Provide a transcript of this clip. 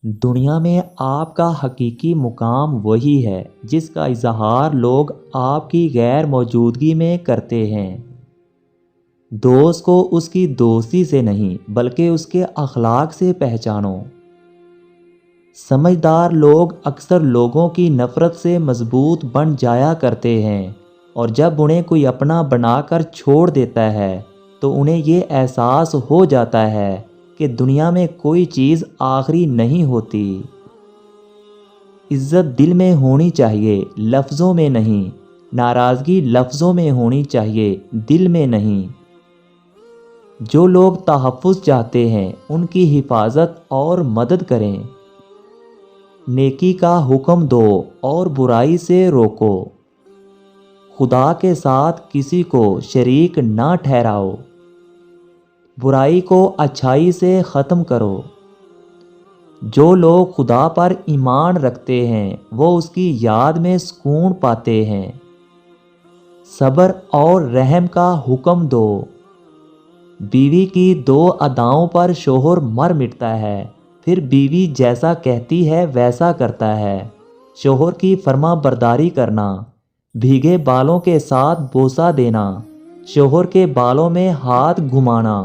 دنیا میں آپ کا حقیقی مقام وہی ہے جس کا اظہار لوگ آپ کی غیر موجودگی میں کرتے ہیں۔ دوست کو اس کی دوستی سے نہیں بلکہ اس کے اخلاق سے پہچانو۔ سمجھدار لوگ اکثر لوگوں کی نفرت سے مضبوط بن جایا کرتے ہیں، اور جب انہیں کوئی اپنا بنا کر چھوڑ دیتا ہے تو انہیں یہ احساس ہو جاتا ہے کہ دنیا میں کوئی چیز آخری نہیں ہوتی۔ عزت دل میں ہونی چاہیے، لفظوں میں نہیں۔ ناراضگی لفظوں میں ہونی چاہیے، دل میں نہیں۔ جو لوگ تحفظ چاہتے ہیں ان کی حفاظت اور مدد کریں۔ نیکی کا حکم دو اور برائی سے روکو۔ خدا کے ساتھ کسی کو شریک نہ ٹھہراؤ۔ برائی کو اچھائی سے ختم کرو۔ جو لوگ خدا پر ایمان رکھتے ہیں وہ اس کی یاد میں سکون پاتے ہیں۔ صبر اور رحم کا حکم دو۔ بیوی کی 2 اداؤں پر شوہر مر مٹتا ہے، پھر بیوی جیسا کہتی ہے ویسا کرتا ہے۔ شوہر کی فرما برداری کرنا، بھیگے بالوں کے ساتھ بوسہ دینا، شوہر کے بالوں میں ہاتھ گھمانا۔